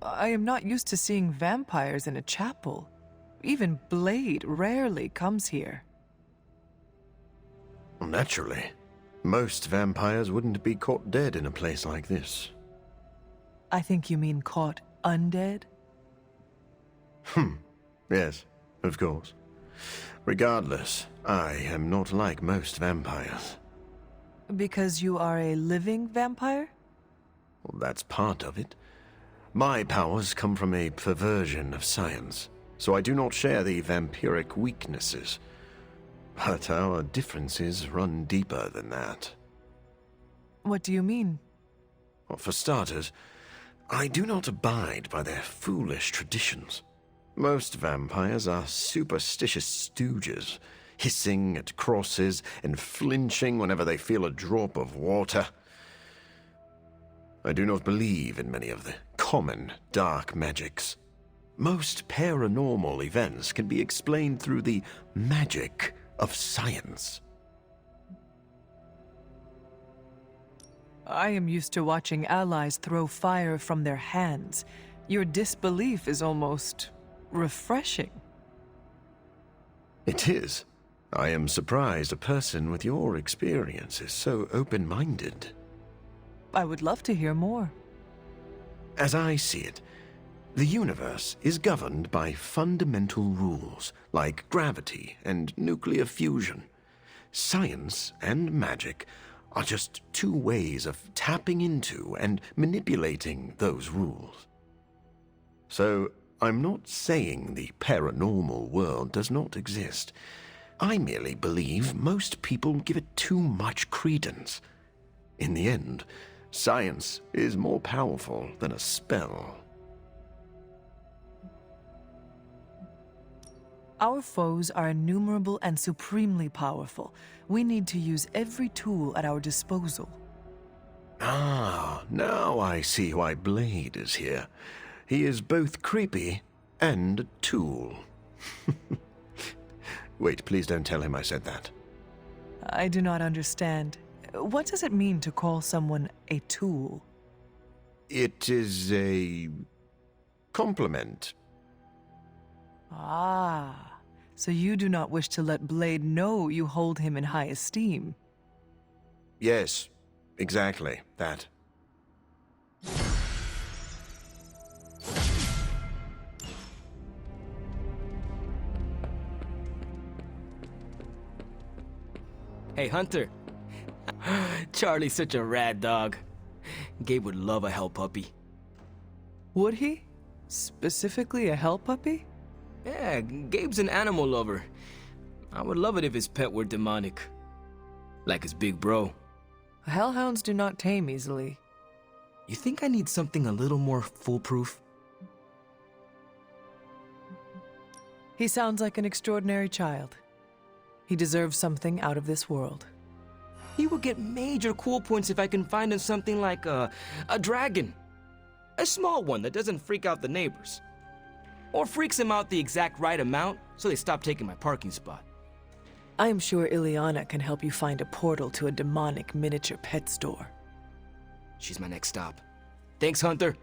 I am not used to seeing vampires in a chapel. Even Blade rarely comes here. Well, naturally. Most vampires wouldn't be caught dead in a place like this. I think you mean caught undead? Yes, of course. Regardless, I am not like most vampires. Because you are a living vampire? Well, that's part of it. My powers come from a perversion of science, so I do not share the vampiric weaknesses. But our differences run deeper than that. What do you mean? Well, for starters, I do not abide by their foolish traditions. Most vampires are superstitious stooges, hissing at crosses and flinching whenever they feel a drop of water. I do not believe in many of the common dark magics. Most paranormal events can be explained through the magic of science. I am used to watching allies throw fire from their hands. Your disbelief is almost refreshing. It is. I am surprised a person with your experience is so open-minded. I would love to hear more. As I see it, the universe is governed by fundamental rules like gravity and nuclear fusion. Science and magic are just two ways of tapping into and manipulating those rules. So, I'm not saying the paranormal world does not exist. I merely believe most people give it too much credence. In the end, science is more powerful than a spell. Our foes are innumerable and supremely powerful. We need to use every tool at our disposal. Ah, now I see why Blade is here. He is both creepy and a tool. Wait, please don't tell him I said that. I do not understand. What does it mean to call someone a tool? It is a compliment. Ah, so you do not wish to let Blade know you hold him in high esteem. Yes, exactly that. Hey, Hunter. Charlie's such a rad dog. Gabe would love a hell puppy. Would he? Specifically a hell puppy? Yeah, Gabe's an animal lover. I would love it if his pet were demonic. Like his big bro. Hellhounds do not tame easily. You think I need something a little more foolproof? He sounds like an extraordinary child. He deserves something out of this world. He would get major cool points if I can find him something like a dragon. A small one that doesn't freak out the neighbors. Or freaks them out the exact right amount so they stop taking my parking spot. I am sure Ileana can help you find a portal to a demonic miniature pet store. She's my next stop. Thanks, Hunter.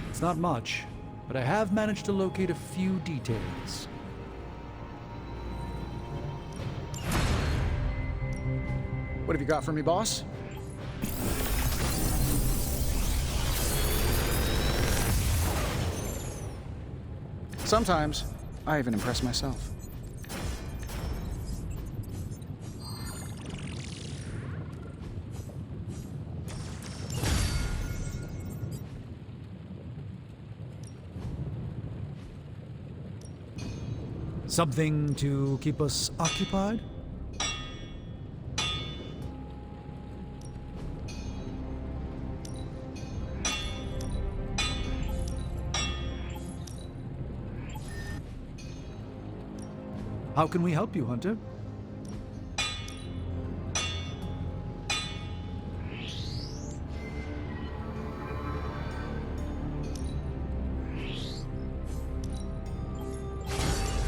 It's not much, but I have managed to locate a few details. What have you got for me, boss? Sometimes, I even impress myself. Something to keep us occupied? How can we help you, Hunter?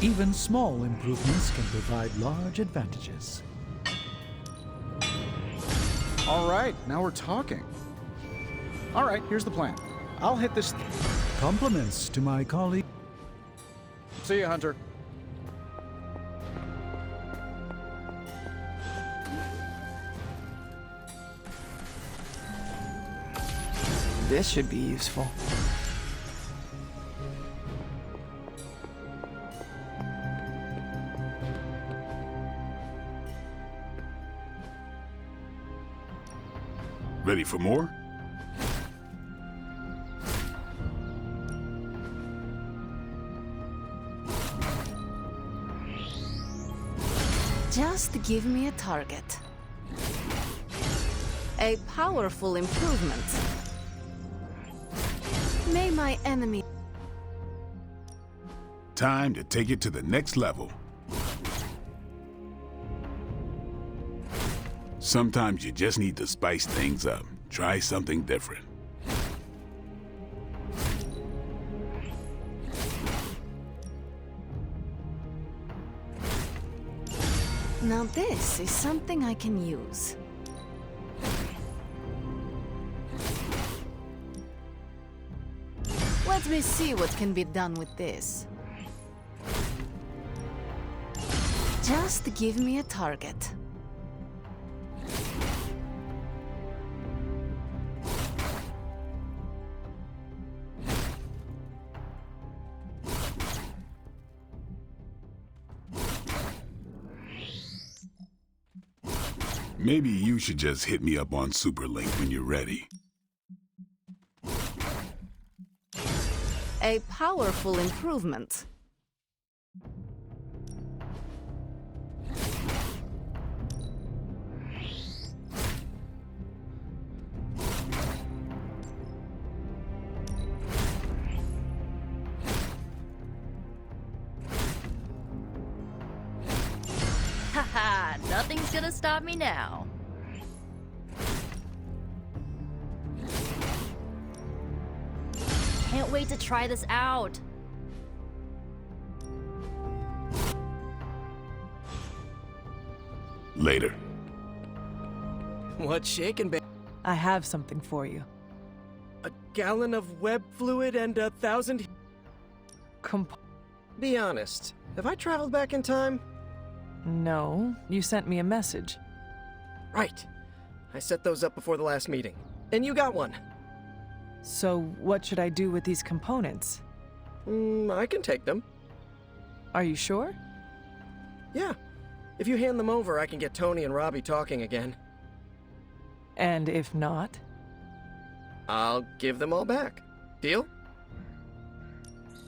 Even small improvements can provide large advantages. All right, now we're talking. All right, here's the plan. I'll hit this... Compliments to my colleague. See you, Hunter. This should be useful. Ready for more? Just give me a target. A powerful improvement. May my enemy... Time to take it to the next level. Sometimes you just need to spice things up. Try something different. Now this is something I can use. Let me see what can be done with this. Just give me a target. Maybe you should just hit me up on Superlink when you're ready. A powerful improvement. Haha, nothing's gonna stop me now. Can't wait to try this out. Later. What's shaking, babe? I have something for you. A gallon of web fluid and 1,000... Be honest, have I traveled back in time? No, you sent me a message. Right. I set those up before the last meeting. And you got one. So what should I do with these components? I can take them. Are you sure? Yeah. If you hand them over, I can get Tony and Robbie talking again. And if not? I'll give them all back. Deal?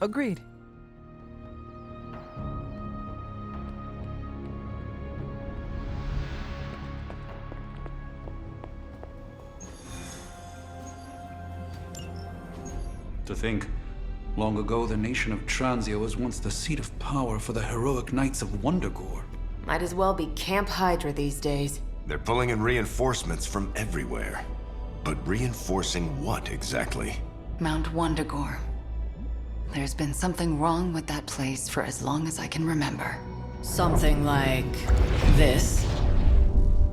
Agreed. To think, long ago the nation of Transia was once the seat of power for the heroic knights of Wundagore. Might as well be Camp Hydra these days. They're pulling in reinforcements from everywhere. But reinforcing what exactly? Mount Wundagore. There's been something wrong with that place for as long as I can remember. Something like this.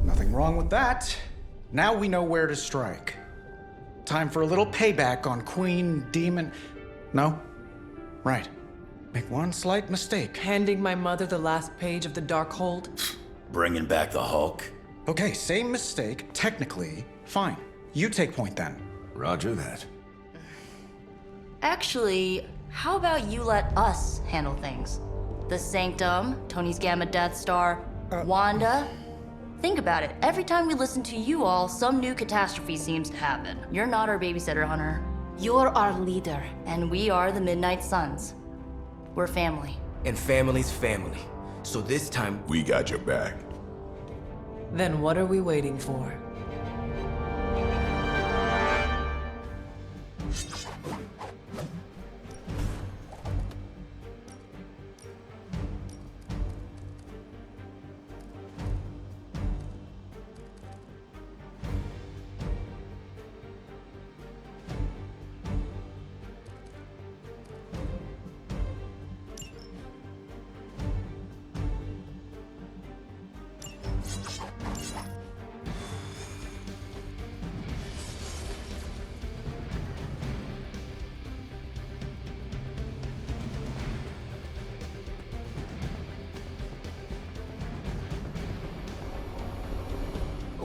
Nothing wrong with that. Now we know where to strike. Time for a little payback on Queen Demon... No? Right. Make one slight mistake. Handing my mother the last page of the Darkhold? Bringing back the Hulk? Okay, same mistake. Technically, fine. You take point then. Roger that. Actually, how about you let us handle things? The Sanctum, Tony's Gamma Death Star, Wanda. Think about it. Every time we listen to you all, some new catastrophe seems to happen. You're not our babysitter, Hunter. You're our leader. And we are the Midnight Suns. We're family. And family's family. So this time, We got your back. Then what are we waiting for?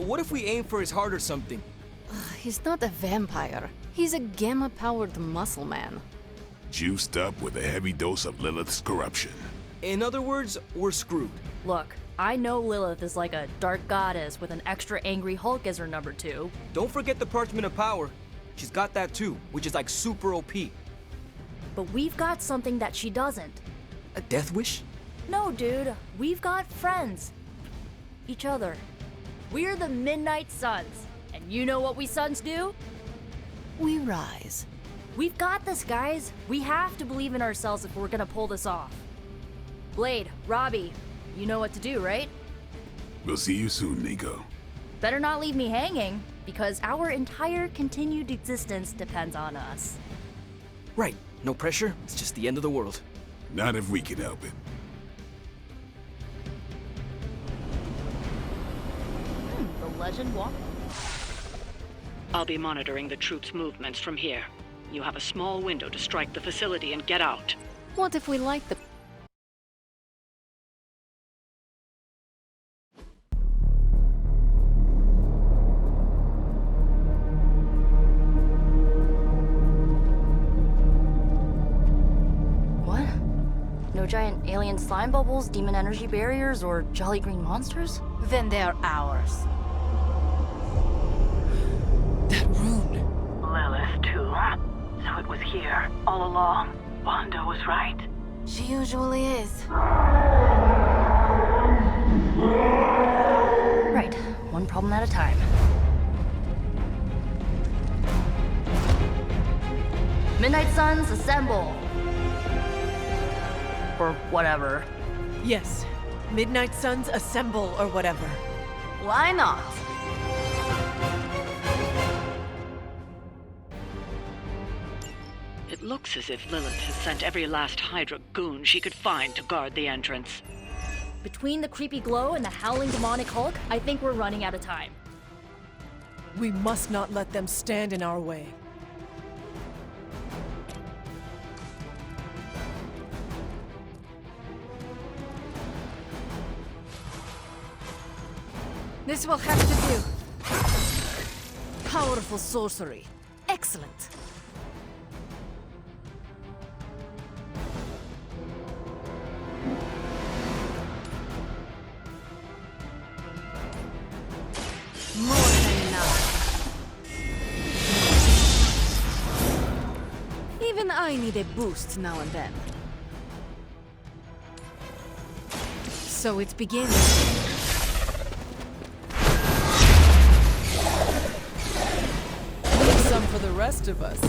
what if we aim for his heart or something? He's not a vampire. He's a gamma-powered muscle man. Juiced up with a heavy dose of Lilith's corruption. In other words, we're screwed. Look, I know Lilith is like a dark goddess with an extra angry Hulk as her number 2. Don't forget the Parchment of Power. She's got that too, which is like super OP. But we've got something that she doesn't. A death wish? No, dude. We've got friends. Each other. We're the Midnight Suns. And you know what we Suns do? We rise. We've got this, guys. We have to believe in ourselves if we're gonna pull this off. Blade, Robbie, you know what to do, right? We'll see you soon, Nico. Better not leave me hanging, because our entire continued existence depends on us. Right. No pressure. It's just the end of the world. Not if we can help it. The legend walk. I'll be monitoring the troops' movements from here. You have a small window to strike the facility and get out. What if we light the... What? No giant alien slime bubbles, demon energy barriers, or jolly green monsters? Then they're ours. That rune. Lilith, too. So it was here, all along. Wanda was right. She usually is. Right. One problem at a time. Midnight Suns, assemble! Or whatever. Yes. Midnight Suns assemble or whatever. Why not? It looks as if Lilith has sent every last Hydra goon she could find to guard the entrance. Between the creepy glow and the howling demonic Hulk, I think we're running out of time. We must not let them stand in our way. This will have to do. Powerful sorcery. Excellent. More than enough. Even I need a boost now and then. So it begins. Leave some for the rest of us.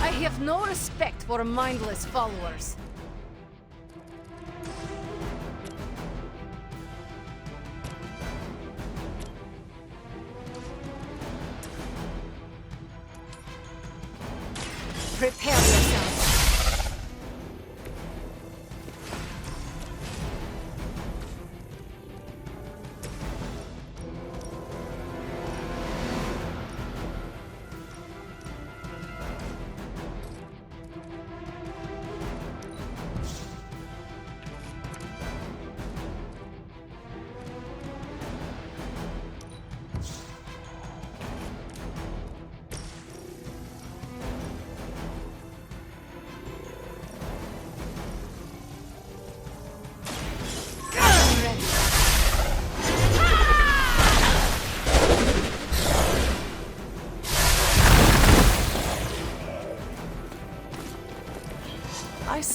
I have no respect for mindless followers. Prepare yourselves.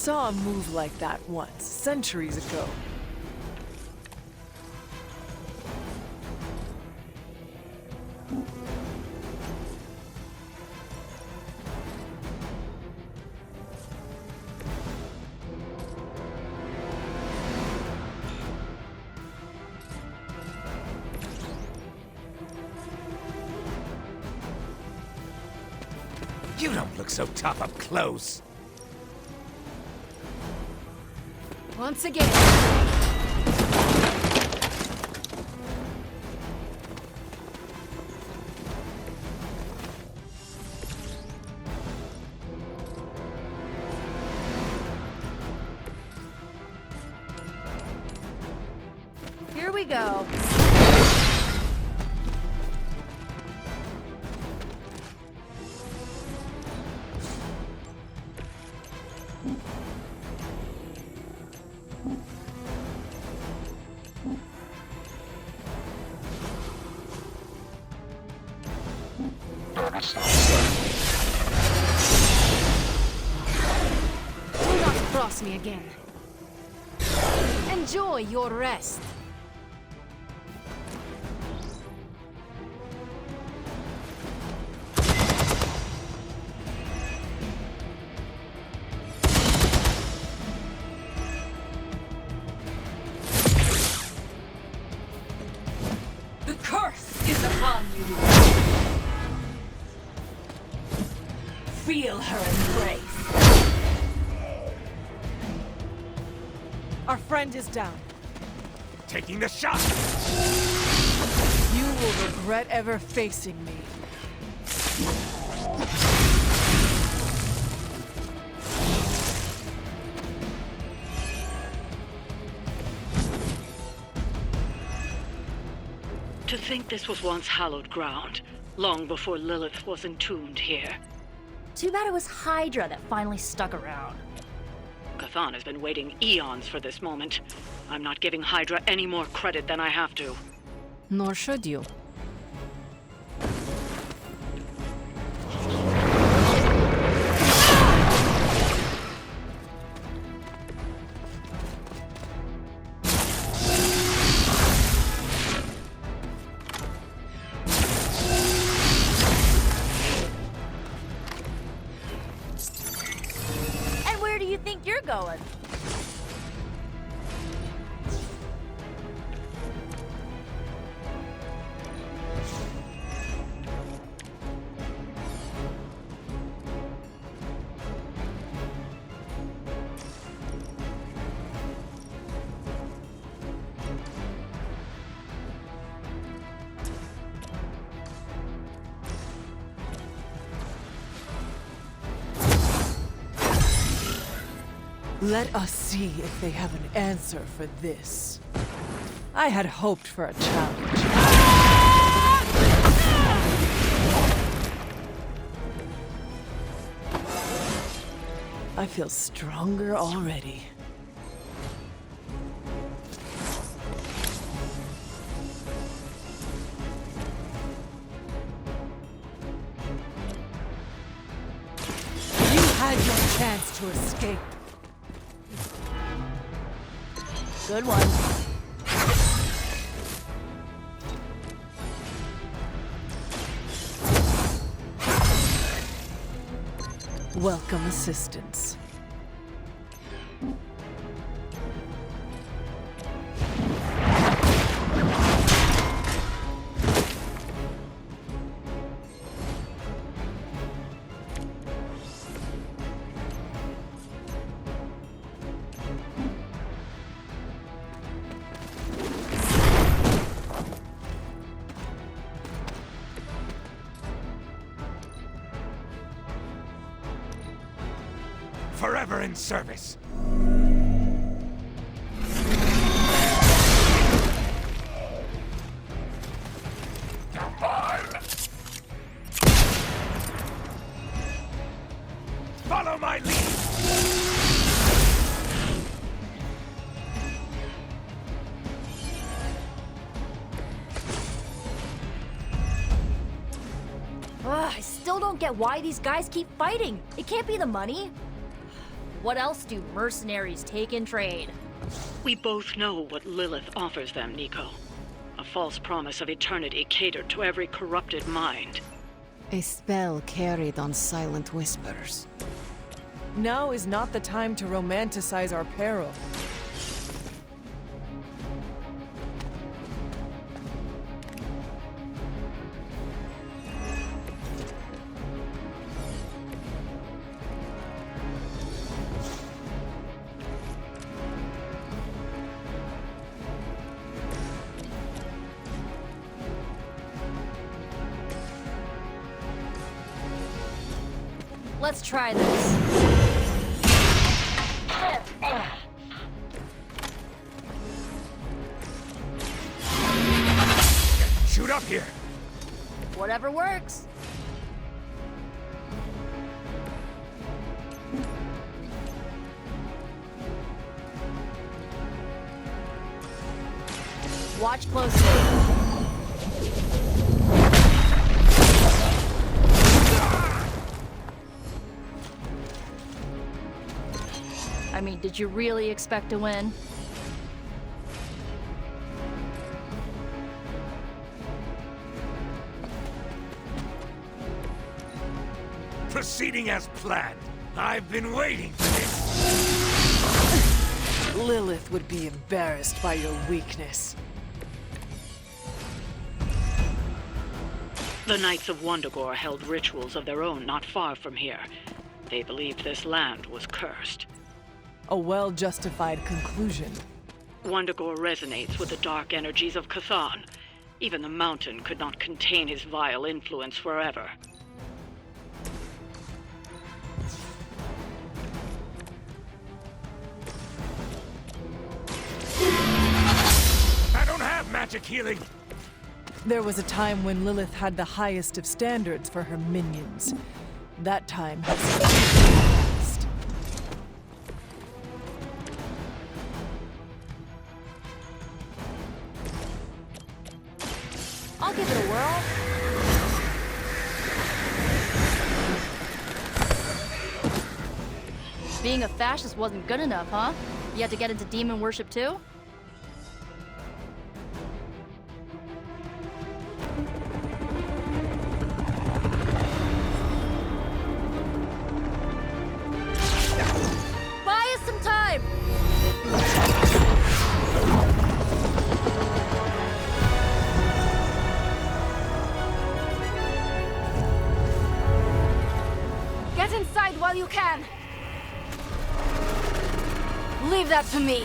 saw a move like that once, centuries ago. You don't look so tough up close. Once again. Here we go. Do not cross me again. Enjoy your rest. The curse is upon you. Feel her embrace. Our friend is down. Taking the shot! You will regret ever facing me. To think this was once hallowed ground, long before Lilith was entombed here. Too bad it was Hydra that finally stuck around. Chthon has been waiting eons for this moment. I'm not giving Hydra any more credit than I have to. Nor should you. And where do you think you're going? Let us see if they have an answer for this. I had hoped for a challenge. I feel stronger already. You had your chance to escape. Good one. Welcome assistance. Forever in service. Follow my lead. Ugh, I still don't get why these guys keep fighting. It can't be the money. What else do mercenaries take in trade? We both know what Lilith offers them, Nico. A false promise of eternity catered to every corrupted mind. A spell carried on silent whispers. Now is not the time to romanticize our peril. Let's try this. Shoot up here! Whatever works. Watch closely. I mean, did you really expect to win? Proceeding as planned. I've been waiting for this. Lilith would be embarrassed by your weakness. The Knights of Wundagore held rituals of their own not far from here. They believed this land was cursed. A well-justified conclusion. Wundagore resonates with the dark energies of Cathan. Even the mountain could not contain his vile influence forever. I don't have magic healing. There was a time when Lilith had the highest of standards for her minions. That time has passed. I'll give it a whirl. Being a fascist wasn't good enough, huh? You had to get into demon worship too? Buy us some time! Get inside while you can! Leave that to me!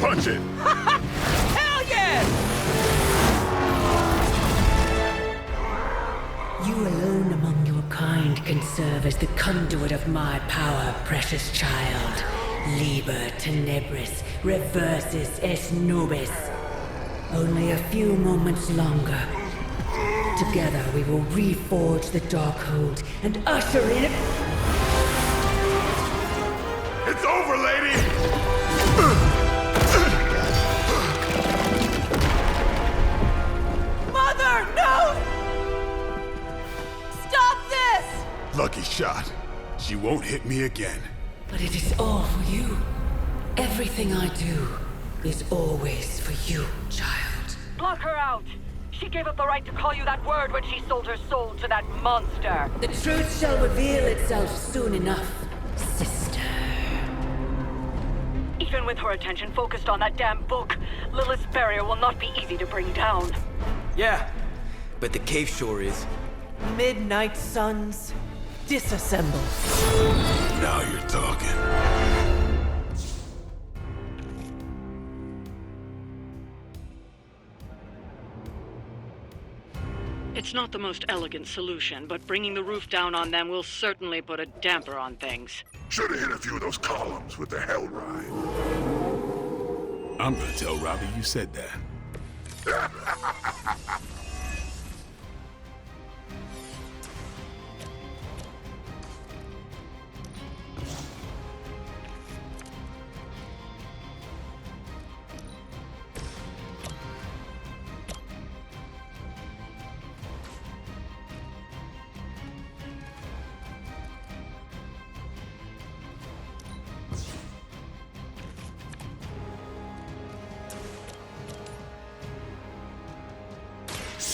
Punch it! Hell yes! You alone among your kind can serve as the conduit of my power, precious child. Liber tenebris, reversus es nobis. Only a few moments longer. Together we will reforge the Darkhold and usher in... It's over, lady! Mother, no! Stop this! Lucky shot. She won't hit me again. But it is all for you. Everything I do is always for you, child. Block her out! She gave up the right to call you that word when she sold her soul to that monster. The truth shall reveal itself soon enough, sister. Even with her attention focused on that damn book, Lilith's barrier will not be easy to bring down. Yeah, but the cave sure is. Midnight Suns, disassemble. Now you're talking. It's not the most elegant solution, but bringing the roof down on them will certainly put a damper on things. Should have hit a few of those columns with the hell ride. I'm gonna tell Robbie you said that.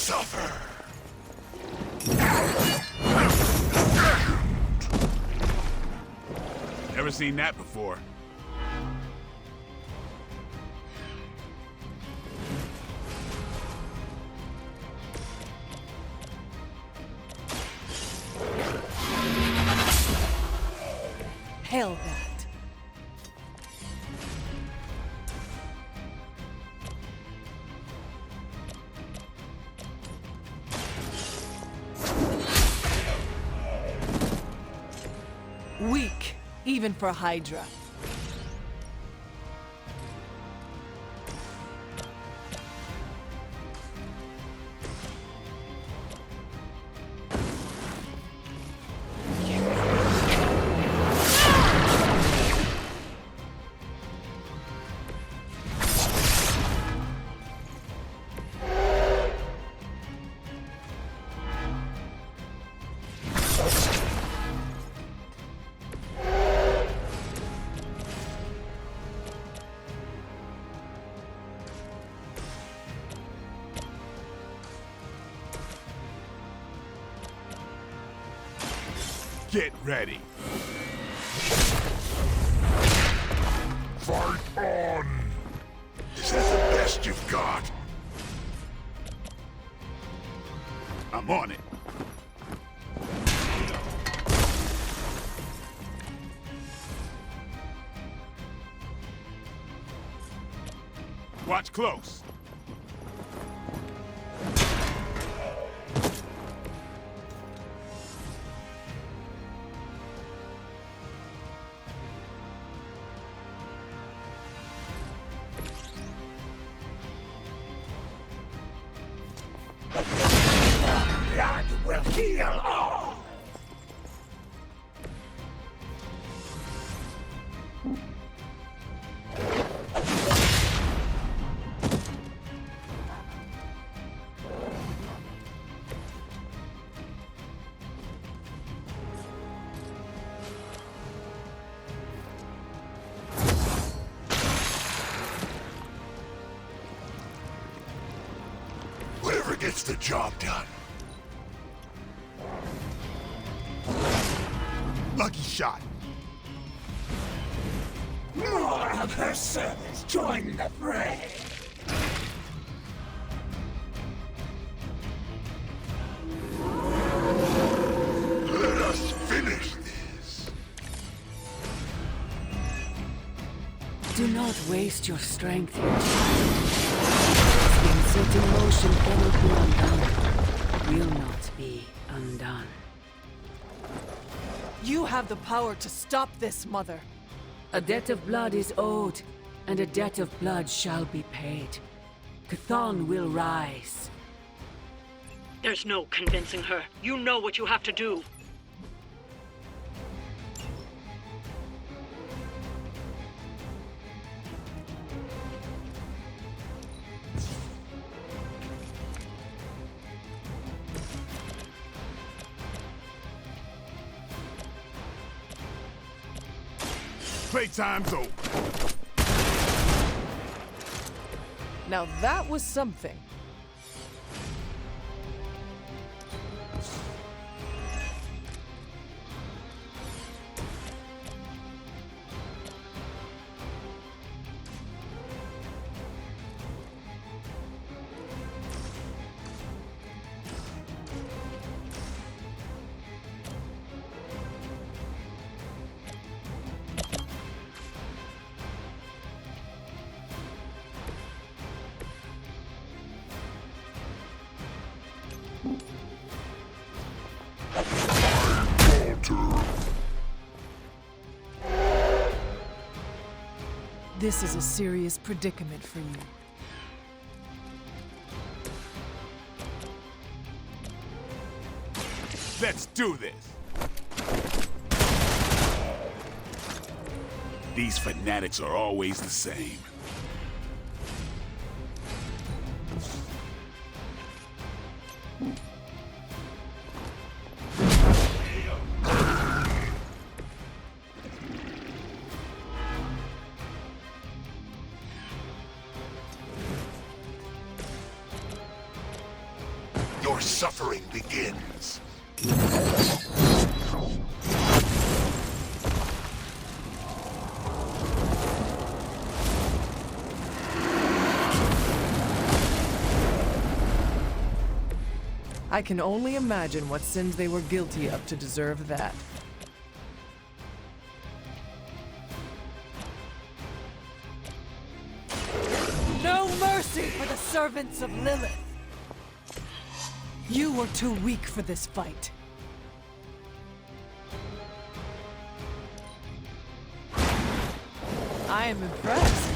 suffer. Never seen that before. Hail that. Weak, even for Hydra. Get ready. Fight on! Is that the best you've got? I'm on it. Watch close. Blood will heal all! Whatever gets the job done. Lucky shot. More of her servants join the fray! Let us finish this. Do not waste your strength here, child. When set in motion cannot be undone, will not be undone. You have the power to stop this, Mother. A debt of blood is owed, and a debt of blood shall be paid. Chthon will rise. There's no convincing her. You know what you have to do. Playtime's over. Now that was something. This is a serious predicament for you. Let's do this. These fanatics are always the same. suffering begins. I can only imagine what sins they were guilty of to deserve that. No mercy for the servants of Lilith! You were too weak for this fight. I am impressed.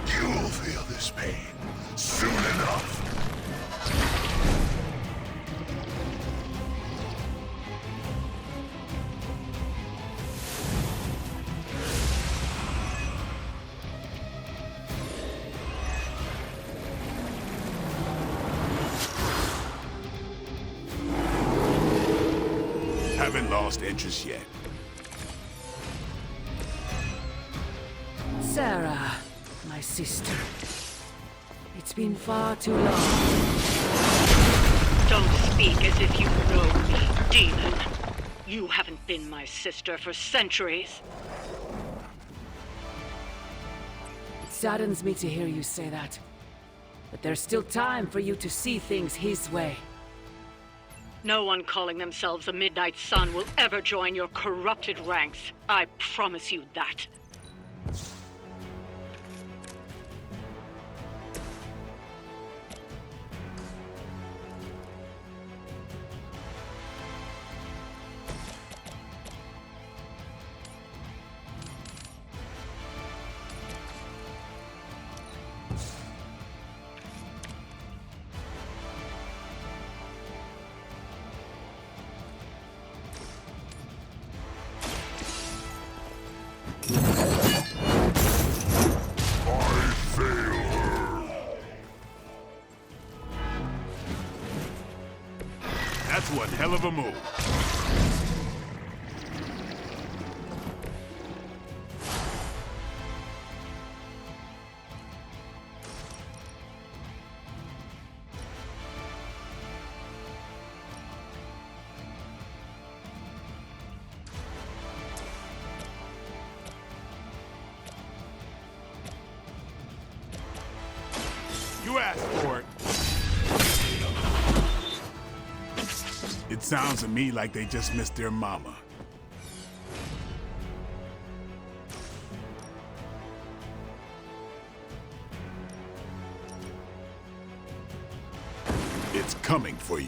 You'll feel this pain soon enough. Haven't lost interest yet. Sarah, my sister. It's been far too long. Don't speak as if you know me, demon. You haven't been my sister for centuries. It saddens me to hear you say that. But there's still time for you to see things his way. No one calling themselves a Midnight Sun will ever join your corrupted ranks. I promise you that. That's one hell of a move. You asked for it. It sounds to me like they just missed their mama. It's coming for you.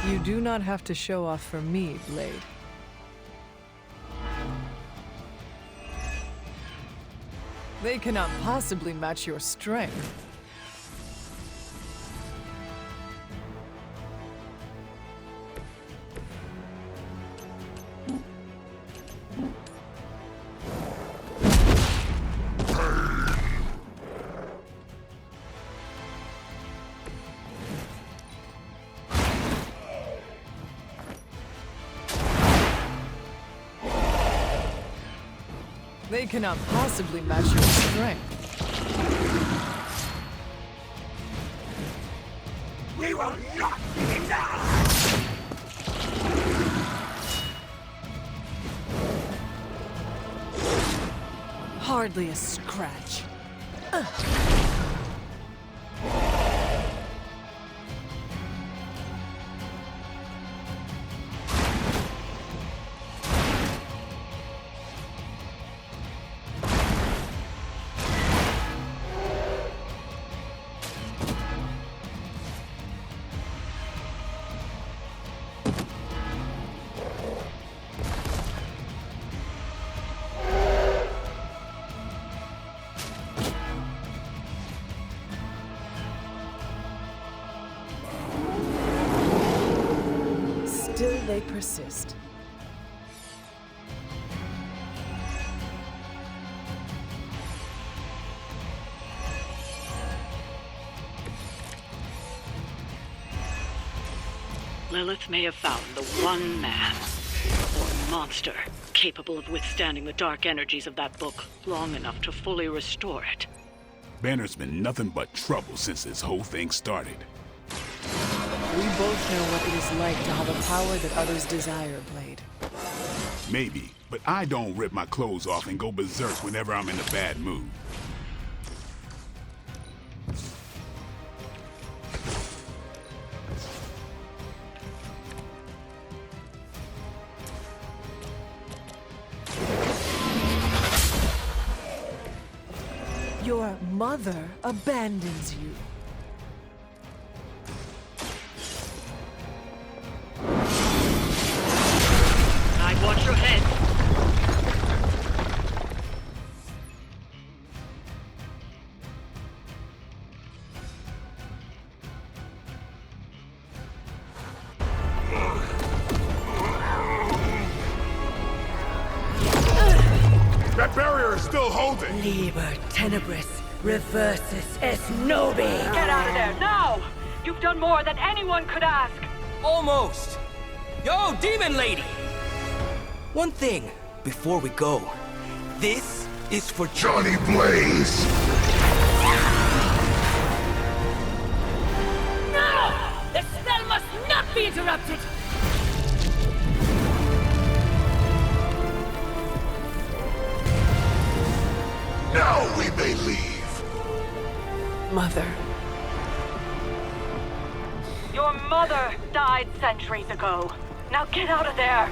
You do not have to show off for me, Blade. They cannot possibly match your strength. They cannot possibly match your strength. We will not be enough! Hardly a scratch. Still they persist. Lilith may have found the one man, or monster, capable of withstanding the dark energies of that book long enough to fully restore it. Banner's been nothing but trouble since this whole thing started. We both know what it is like to have a power that others desire, Blade. Maybe, but I don't rip my clothes off and go berserk whenever I'm in a bad mood. Your mother abandons you. I'd watch your head. That barrier is still holding! Liber tenebris reversus es nobi. Get out of there, now! You've done more than anyone could ask! Almost! Yo, Demon Lady! One thing, before we go. This is for Johnny Blaze! No! The spell must not be interrupted! Now we may leave! Mother. Your mother died centuries ago. Now get out of there!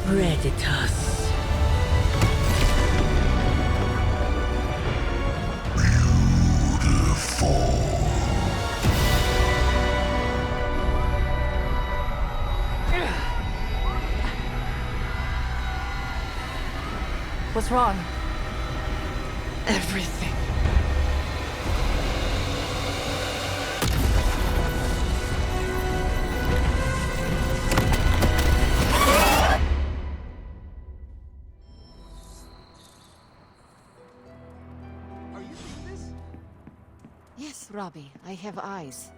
Predators. What's wrong? Everything. Yes, Robbie, I have eyes.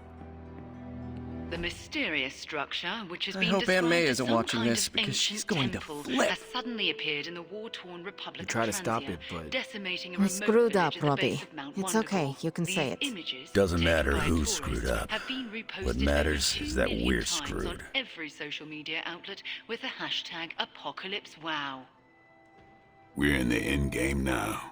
The mysterious structure, which has I been hope described Aunt May as isn't some watching kind this of because she's ancient going to temple, flip. has suddenly appeared in the war-torn Republic I try of to stop Transia, it, but decimating a I remote screwed up, village at the base Robbie. of Mount It's Wonderful. okay, you can say These it. images, Doesn't taken matter by who tourists, screwed up. have been reposted What over matters 2 is that million we're times on screwed. every social media outlet with the hashtag #ApocalypseWow. We're in the end game now.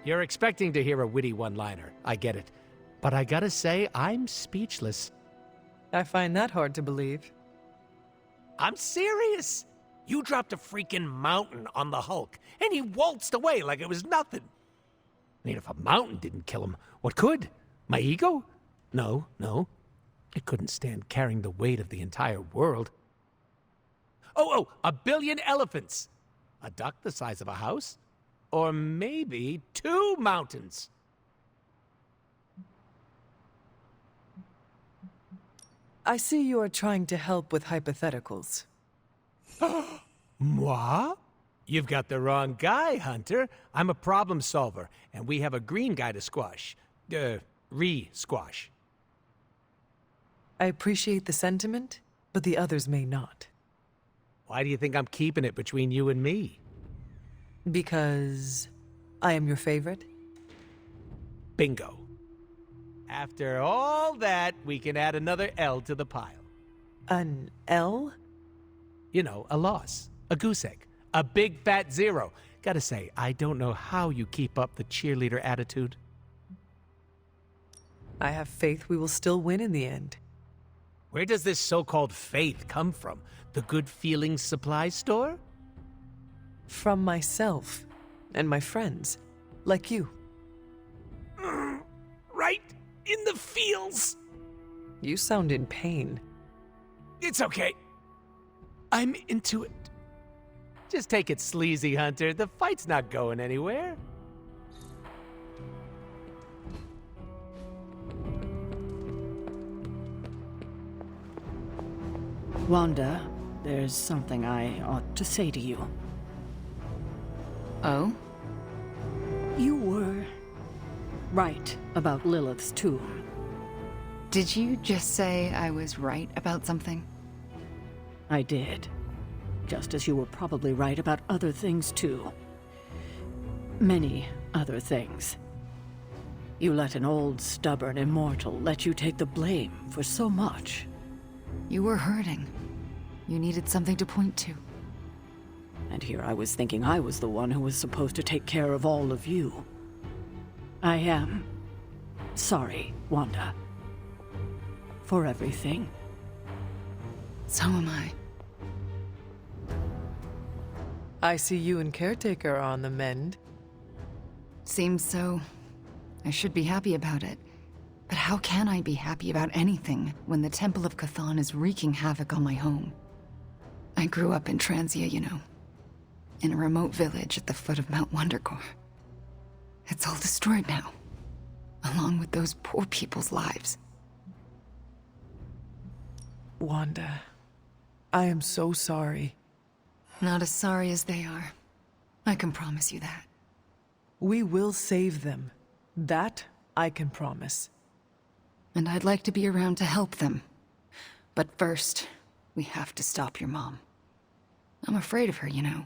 You're expecting to hear a witty one-liner. I get it. But I gotta say, I'm speechless. I find that hard to believe. I'm serious. You dropped a freaking mountain on the Hulk, and he waltzed away like it was nothing. I mean, if a mountain didn't kill him, what could? My ego? No. It couldn't stand carrying the weight of the entire world. Oh, 1 billion elephants. A duck the size of a house? Or maybe 2 mountains. I see you are trying to help with hypotheticals. Moi? You've got the wrong guy, Hunter. I'm a problem solver, and we have a green guy to squash. Re-squash. I appreciate the sentiment, but the others may not. Why do you think I'm keeping it between you and me? Because I am your favorite? Bingo. After all that, we can add another L to the pile. An L? You know, a loss. A goose egg. A big fat zero. Gotta say, I don't know how you keep up the cheerleader attitude. I have faith we will still win in the end. Where does this so-called faith come from? The Good Feelings supply store? From myself and my friends, like you. Right in the feels. You sound in pain. It's okay. I'm into it. Just take it sleazy, Hunter. The fight's not going anywhere. Wanda, there's something I ought to say to you. Oh? You were right about Lilith's tomb. Did you just say I was right about something? I did. Just as you were probably right about other things, too. Many other things. You let an old, stubborn immortal let you take the blame for so much. You were hurting. You needed something to point to. And here I was thinking I was the one who was supposed to take care of all of you. I am sorry, Wanda. For everything. So am I. I see you and Caretaker are on the mend. Seems so. I should be happy about it. But how can I be happy about anything when the Temple of Chthon is wreaking havoc on my home? I grew up in Transia, you know. In a remote village at the foot of Mount Wondergore. It's all destroyed now. Along with those poor people's lives. Wanda, I am so sorry. Not as sorry as they are. I can promise you that. We will save them. That I can promise. And I'd like to be around to help them. But first, we have to stop your mom. I'm afraid of her, you know.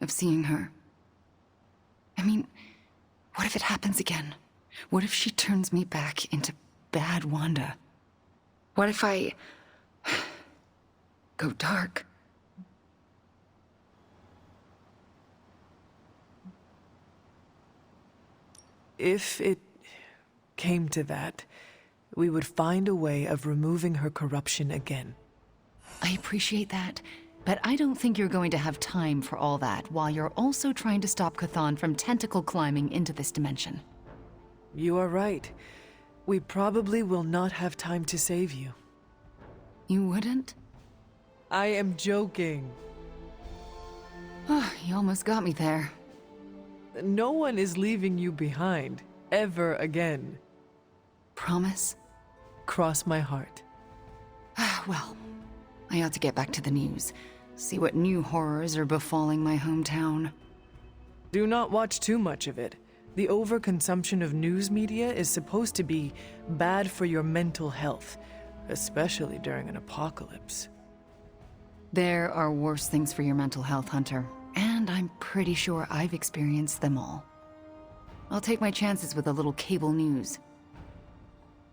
Of seeing her. I mean, what if it happens again? What if she turns me back into bad Wanda? What if I go dark? If it came to that, we would find a way of removing her corruption again. I appreciate that, but I don't think you're going to have time for all that while you're also trying to stop Chthon from tentacle climbing into this dimension. You are right. We probably will not have time to save you. You wouldn't? I am joking. You almost got me there. No one is leaving you behind, ever again. Promise? Cross my heart. Well, I ought to get back to the news. See what new horrors are befalling my hometown. Do not watch too much of it. The overconsumption of news media is supposed to be bad for your mental health, especially during an apocalypse. There are worse things for your mental health, Hunter. And I'm pretty sure I've experienced them all. I'll take my chances with a little cable news.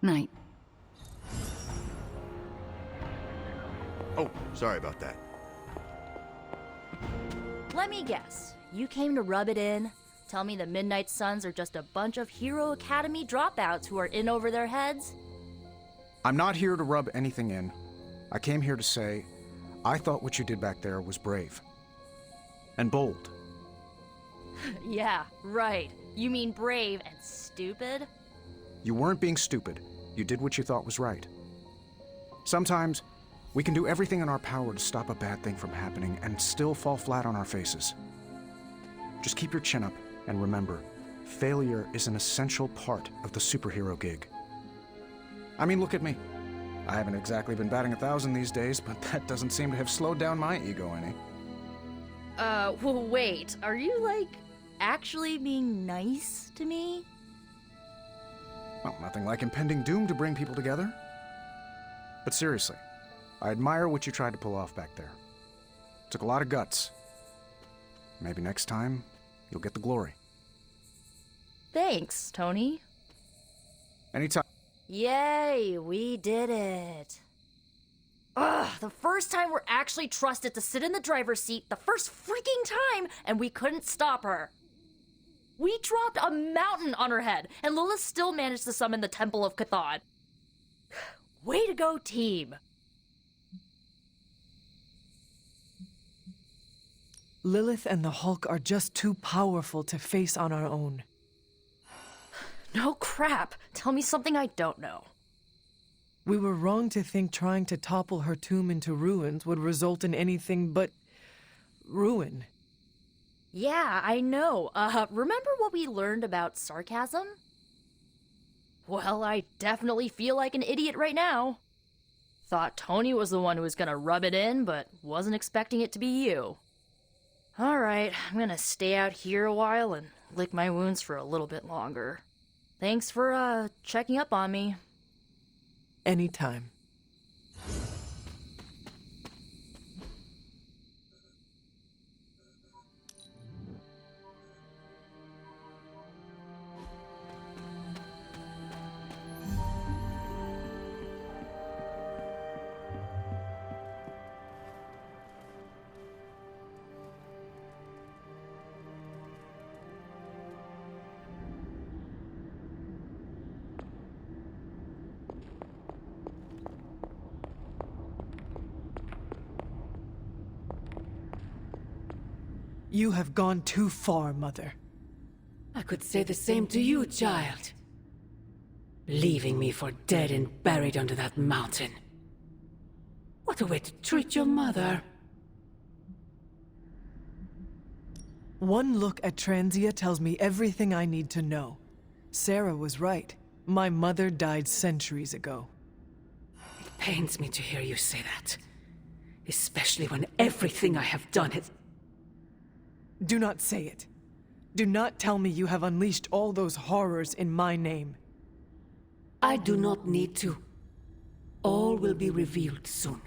Night. Oh, sorry about that. Let me guess. You came to rub it in? Tell me the Midnight Suns are just a bunch of Hero Academy dropouts who are in over their heads? I'm not here to rub anything in. I came here to say, I thought what you did back there was brave. And bold. Yeah, right. You mean brave and stupid? You weren't being stupid. You did what you thought was right. Sometimes, we can do everything in our power to stop a bad thing from happening and still fall flat on our faces. Just keep your chin up and remember, failure is an essential part of the superhero gig. I mean, look at me. I haven't exactly been batting 1,000 these days, but that doesn't seem to have slowed down my ego any. Well, wait. Are you, like, actually being nice to me? Well, nothing like impending doom to bring people together. But seriously, I admire what you tried to pull off back there. Took a lot of guts. Maybe next time, you'll get the glory. Thanks, Tony. Anytime. Yay, we did it. Ugh, the first time we're actually trusted to sit in the driver's seat, the first freaking time, and we couldn't stop her. We dropped a mountain on her head, and Lilith still managed to summon the Temple of Chthon. Way to go, team. Lilith and the Hulk are just too powerful to face on our own. No crap. Tell me something I don't know. We were wrong to think trying to topple her tomb into ruins would result in anything but ruin. Yeah, I know. Remember what we learned about sarcasm? Well, I definitely feel like an idiot right now. Thought Tony was the one who was gonna rub it in, but wasn't expecting it to be you. Alright, I'm gonna stay out here a while and lick my wounds for a little bit longer. Thanks for, checking up on me. Anytime. You have gone too far, Mother. I could say the same to you, child. Leaving me for dead and buried under that mountain. What a way to treat your mother. One look at Transia tells me everything I need to know. Sarah was right. My mother died centuries ago. It pains me to hear you say that. Especially when everything I have done has... Do not say it. Do not tell me you have unleashed all those horrors in my name. I do not need to. All will be revealed soon.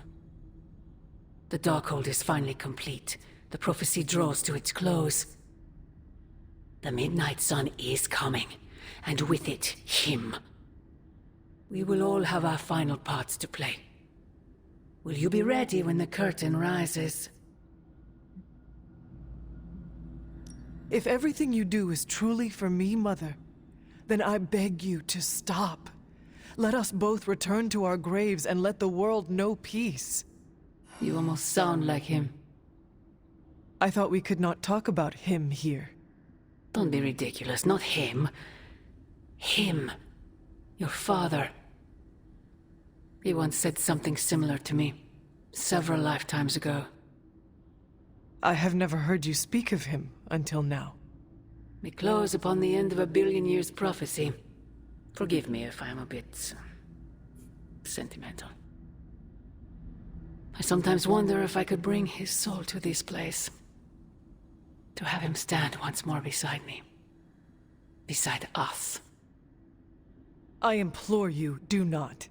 The Darkhold is finally complete. The prophecy draws to its close. The Midnight Sun is coming, and with it, him. We will all have our final parts to play. Will you be ready when the curtain rises? If everything you do is truly for me, Mother, then I beg you to stop. Let us both return to our graves and let the world know peace. You almost sound like him. I thought we could not talk about him here. Don't be ridiculous, not him. Him. Your father. He once said something similar to me, several lifetimes ago. I have never heard you speak of him until now. We close upon the end of a billion years prophecy. Forgive me if I'm a bit... sentimental. I sometimes wonder if I could bring his soul to this place. To have him stand once more beside me. Beside us. I implore you, do not.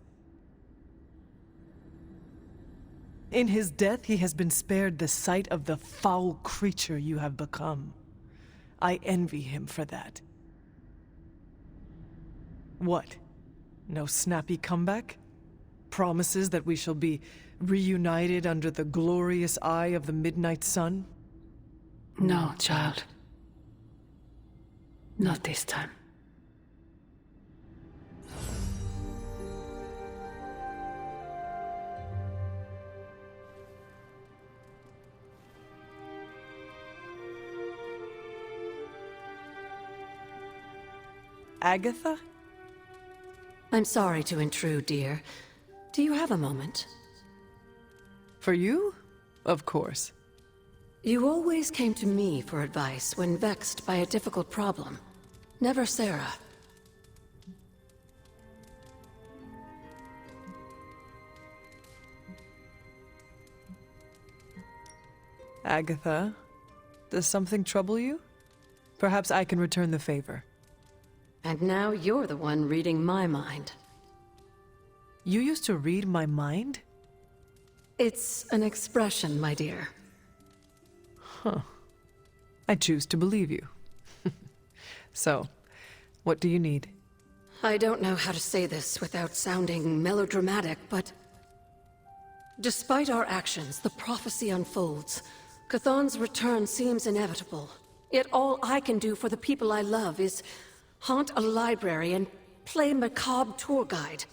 In his death, he has been spared the sight of the foul creature you have become. I envy him for that. What? No snappy comeback? Promises that we shall be reunited under the glorious eye of the Midnight Sun? No, child. Not this time. Agatha? I'm sorry to intrude, dear. Do you have a moment? For you? Of course. You always came to me for advice when vexed by a difficult problem. Never Sarah. Agatha, Does something trouble you? Perhaps I can return the favor. And now you're the one reading my mind. You used to read my mind? It's an expression, my dear. Huh. I choose to believe you. So, what do you need? I don't know how to say this without sounding melodramatic, but despite our actions, the prophecy unfolds. Chthon's return seems inevitable. Yet all I can do for the people I love is haunt a library and play macabre tour guide.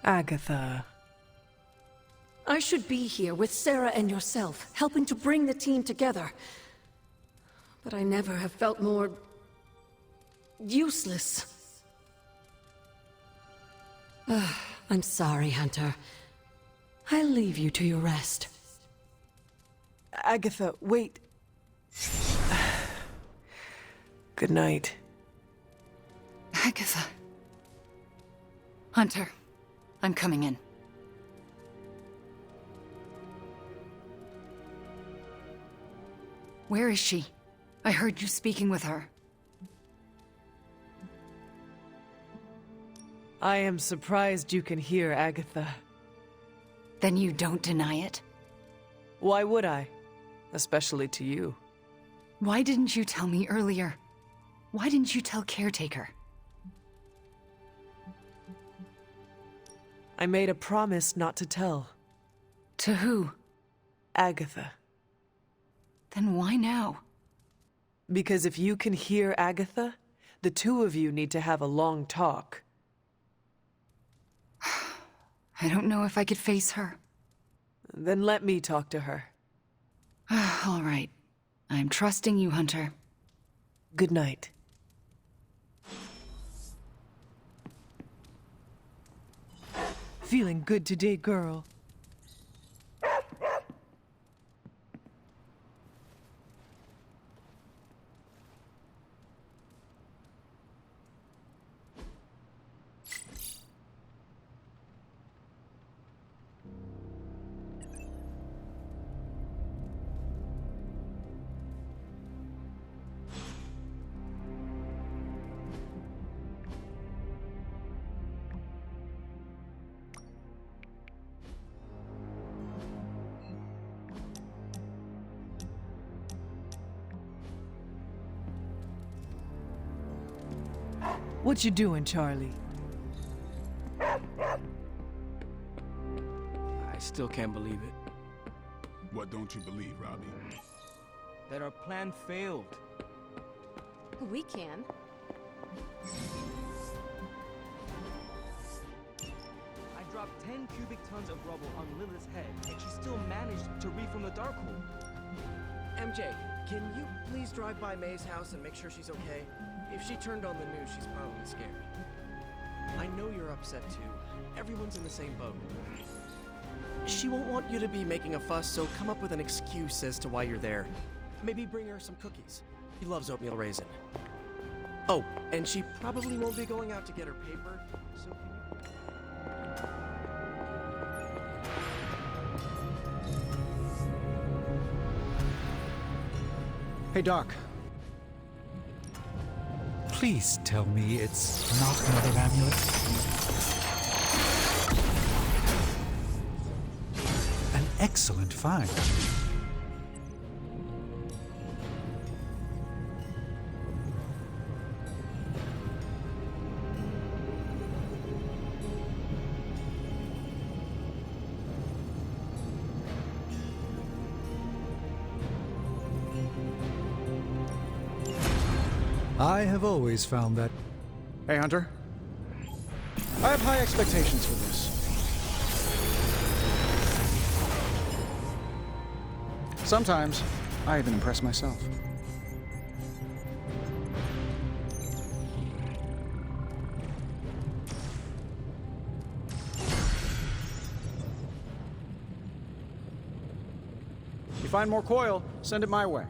Agatha. I should be here with Sarah and yourself, helping to bring the team together. But I never have felt more useless. I'm sorry, Hunter. I'll leave you to your rest. Agatha, wait. Good night. Agatha. Hunter, I'm coming in. Where is she? I heard you speaking with her. I am surprised you can hear, Agatha. Then you don't deny it? Why would I? Especially to you. Why didn't you tell me earlier? Why didn't you tell Caretaker? I made a promise not to tell. To who? Agatha. Then why now? Because if you can hear Agatha, the two of you need to have a long talk. I don't know if I could face her. Then let me talk to her. All right. I'm trusting you, Hunter. Good night. Feeling good today, girl. What you doing, Charlie? I still can't believe it. What don't you believe, Robbie? That our plan failed. We can. I dropped 10 cubic tons of rubble on Lilith's head, and she still managed to reform the Darkhold. MJ, can you please drive by May's house and make sure she's okay? If she turned on the news, she's probably scared. I know you're upset too. Everyone's in the same boat. She won't want you to be making a fuss, so come up with an excuse as to why you're there. Maybe bring her some cookies. She loves oatmeal raisin. Oh, and she probably won't be going out to get her paper, so can you... Hey, Doc. Please tell me it's not another amulet. An excellent find. I have always found that... Hey, Hunter. I have high expectations for this. Sometimes, I even impress myself. If you find more coil, send it my way.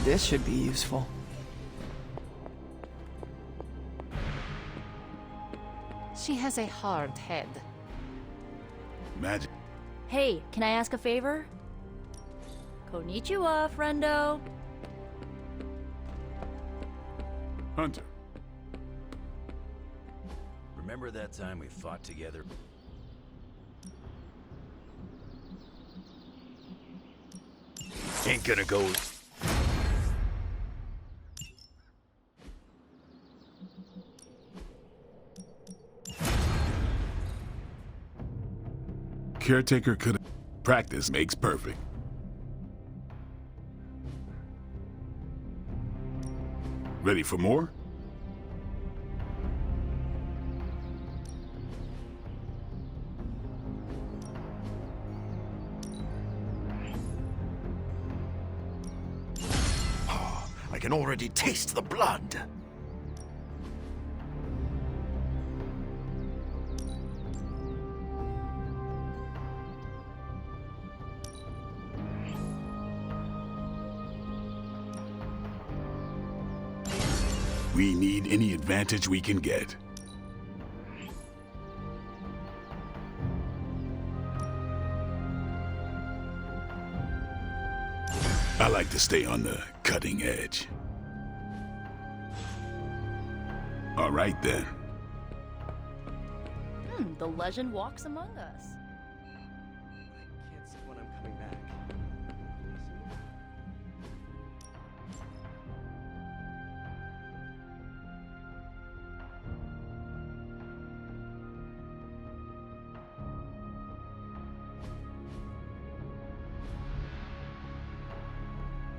This should be useful. She has a hard head. Magic. Hey, can I ask a favor? Konnichiwa, friendo. Hunter. Remember that time we fought together? Ain't gonna go. Caretaker could have. Practice makes perfect. Ready for more? I can already taste the blood. We need any advantage we can get. I like to stay on the cutting edge. All right then. The legend walks among us.